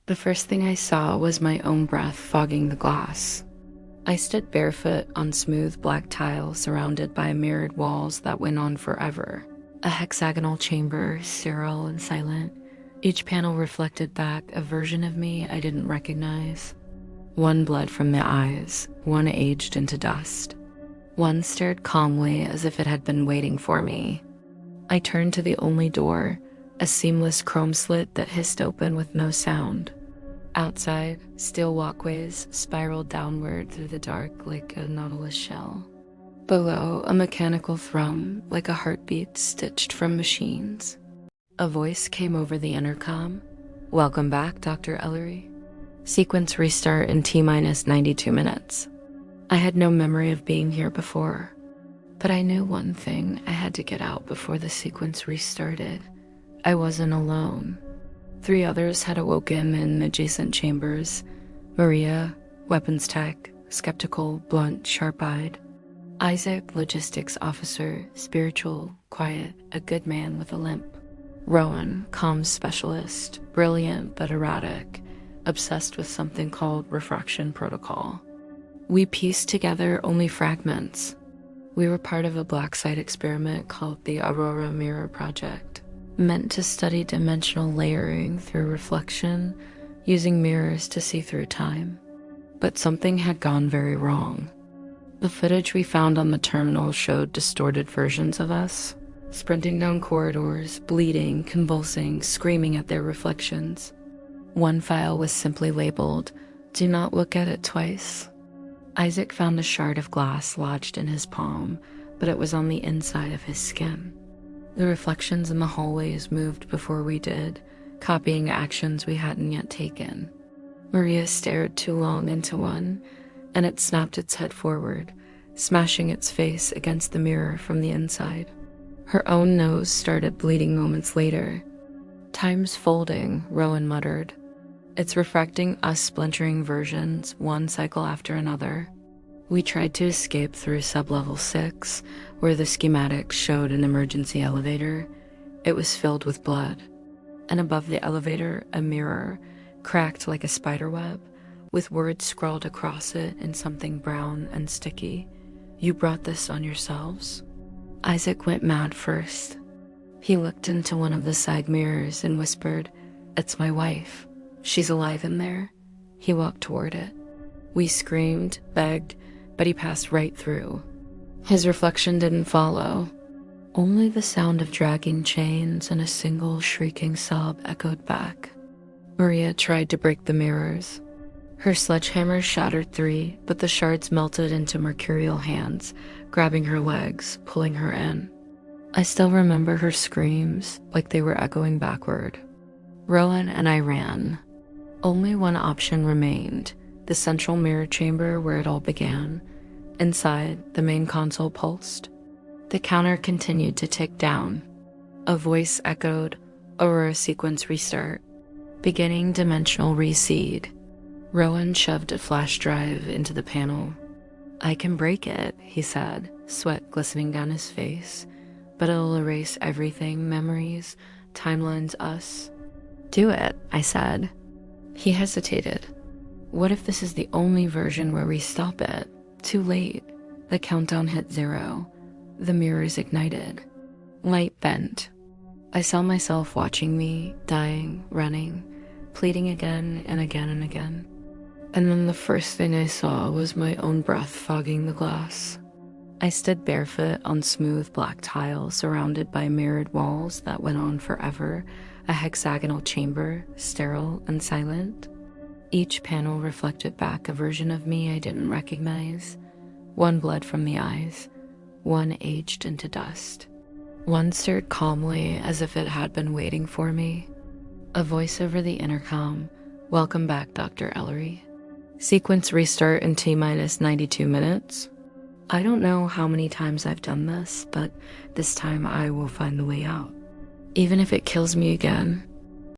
The first thing I saw was my own breath fogging the glass. I stood barefoot on smooth black tile surrounded by mirrored walls that went on forever. A hexagonal chamber, sterile and silent. Each panel reflected back a version of me I didn't recognize. One bled from the eyes, one aged into dust. One stared calmly as if it had been waiting for me. I turned to the only door, a seamless chrome slit that hissed open with no sound. Outside, steel walkways spiraled downward through the dark like a nautilus shell. Below, a mechanical thrum, like a heartbeat stitched from machines. A voice came over the intercom. "Welcome back, Dr. Ellery. Sequence restart in T-minus 92 minutes. I had no memory of being here before, but I knew one thing: I had to get out before the sequence restarted. I wasn't alone. 3 others had awoken in adjacent chambers. Maria, weapons tech, skeptical, blunt, sharp-eyed. Isaac, logistics officer, spiritual, quiet, a good man with a limp. Rowan, comms specialist, brilliant but erratic, obsessed with something called refraction protocol. We pieced together only fragments. We were part of a black site experiment called the Aurora Mirror Project, meant to study dimensional layering through reflection, using mirrors to see through time. But something had gone very wrong. The footage we found on the terminal showed distorted versions of us, sprinting down corridors, bleeding, convulsing, screaming at their reflections. One file was simply labeled, "Do not look at it twice." Isaac found a shard of glass lodged in his palm, but it was on the inside of his skin. The reflections in the hallways moved before we did, copying actions we hadn't yet taken. Maria stared too long into one, and it snapped its head forward, smashing its face against the mirror from the inside. Her own nose started bleeding moments later. "Time's folding," Rowan muttered. "It's refracting us splintering versions, one cycle after another." We tried to escape through sublevel 6, where the schematics showed an emergency elevator. It was filled with blood. And above the elevator, a mirror, cracked like a spider web, with words scrawled across it in something brown and sticky. "You brought this on yourselves?" Isaac went mad first. He looked into one of the side mirrors and whispered, "It's my wife. She's alive in there." He walked toward it. We screamed, begged, but he passed right through. His reflection didn't follow. Only the sound of dragging chains and a single shrieking sob echoed back. Maria tried to break the mirrors. Her sledgehammer shattered 3, but the shards melted into mercurial hands, grabbing her legs, pulling her in. I still remember her screams, like they were echoing backward. Rowan and I ran. Only one option remained: the central mirror chamber where it all began. Inside, the main console pulsed. The counter continued to tick down. A voice echoed, "Aurora Sequence restart. Beginning dimensional reseed." Rowan shoved a flash drive into the panel. "I can break it," he said, sweat glistening down his face. "But it'll erase everything, memories, timelines, us." "Do it," I said. He hesitated. "What if this is the only version where we stop it? Too late." The countdown hit 0. The mirrors ignited. Light bent. I saw myself watching me, dying, running, pleading again and again and again. And then the first thing I saw was my own breath fogging the glass. I stood barefoot on smooth black tile surrounded by mirrored walls that went on forever, a hexagonal chamber, sterile and silent. Each panel reflected back a version of me I didn't recognize. One bled from the eyes, one aged into dust. One stared calmly as if it had been waiting for me. A voice over the intercom, "Welcome back, Dr. Ellery. Sequence restart in T-minus 92 minutes. I don't know how many times I've done this, but this time I will find the way out. Even if it kills me again,